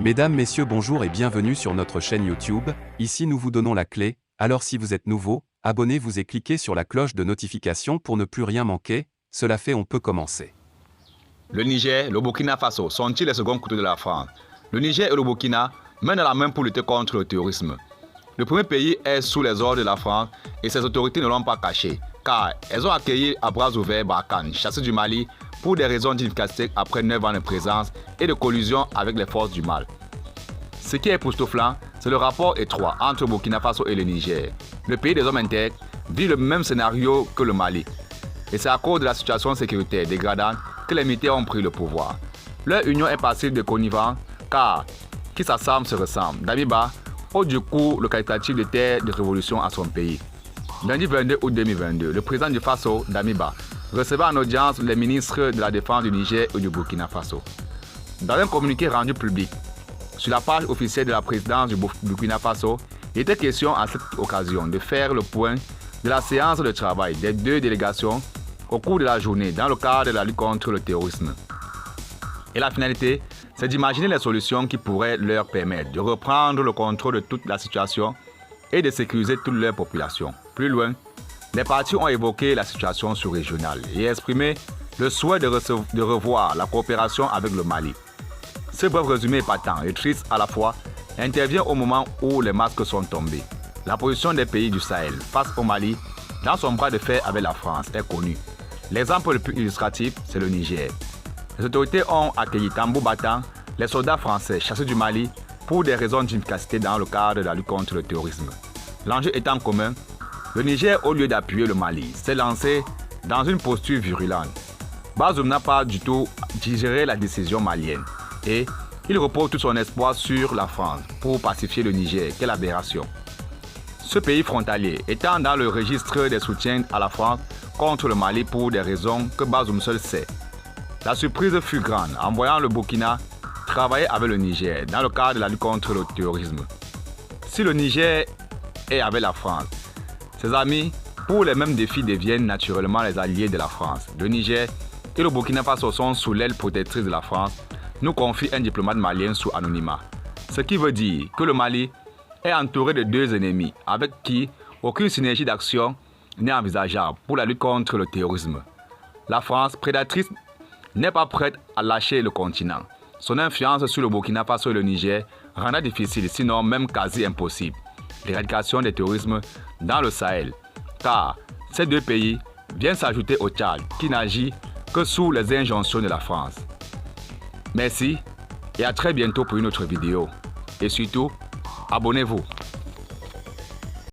Mesdames, Messieurs, bonjour et bienvenue sur notre chaîne YouTube. Ici nous vous donnons la clé, alors si vous êtes nouveau, abonnez-vous et cliquez sur la cloche de notification pour ne plus rien manquer. Cela fait, on peut commencer. Le Niger, le Burkina Faso sont-ils les seconds couteaux de la France? Le Niger et le Burkina mènent la main pour lutter contre le terrorisme. Le premier pays est sous les ordres de la France et ses autorités ne l'ont pas caché, car elles ont accueilli à bras ouverts Barkhane, chassé du Mali, pour des raisons d'inefficacité après 9 ans de présence et de collusion avec les forces du mal. Ce qui est époustouflant, c'est le rapport étroit entre le Burkina Faso et le Niger. Le pays des hommes intègres vit le même scénario que le Mali. Et c'est à cause de la situation sécuritaire dégradante que les militaires ont pris le pouvoir. Leur union est passive de connivence, car qui s'assemble se ressemble. Damiba ôte du coup le qualificatif de terre de révolution à son pays. Lundi 22 août 2022, le président du Faso, Damiba, recevait en audience les ministres de la Défense du Niger et du Burkina Faso. Dans un communiqué rendu public, sur la page officielle de la présidence du Burkina Faso, il était question à cette occasion de faire le point de la séance de travail des deux délégations au cours de la journée dans le cadre de la lutte contre le terrorisme. Et la finalité, c'est d'imaginer les solutions qui pourraient leur permettre de reprendre le contrôle de toute la situation et de sécuriser toute leur population. Plus loin, les parties ont évoqué la situation sous-régionale et exprimé le souhait de revoir la coopération avec le Mali. Ce bref résumé épatant et triste à la fois intervient au moment où les masques sont tombés. La position des pays du Sahel face au Mali dans son bras de fer avec la France est connue. L'exemple le plus illustratif, c'est le Niger. Les autorités ont accueilli tambour battant les soldats français chassés du Mali pour des raisons d'inefficacité dans le cadre de la lutte contre le terrorisme. L'enjeu étant commun, le Niger, au lieu d'appuyer le Mali, s'est lancé dans une posture virulente. Bazoum n'a pas du tout digéré la décision malienne et il repose tout son espoir sur la France pour pacifier le Niger. Quelle aberration! Ce pays frontalier étant dans le registre des soutiens à la France contre le Mali pour des raisons que Bazoum seul sait. La surprise fut grande en voyant le Burkina travailler avec le Niger dans le cadre de la lutte contre le terrorisme. Si le Niger est avec la France, ses amis pour les mêmes défis deviennent naturellement les alliés de la France. Le Niger et le Burkina Faso sont sous l'aile protectrice de la France, nous confie un diplomate malien sous anonymat. Ce qui veut dire que le Mali est entouré de deux ennemis avec qui aucune synergie d'action n'est envisageable pour la lutte contre le terrorisme. La France, prédatrice, n'est pas prête à lâcher le continent. Son influence sur le Burkina Faso et le Niger rendra difficile, sinon même quasi impossible, l'éradication du terrorisme dans le Sahel, car ces deux pays viennent s'ajouter au Tchad, qui n'agit que sous les injonctions de la France. Merci et à très bientôt pour une autre vidéo. Et surtout, abonnez-vous.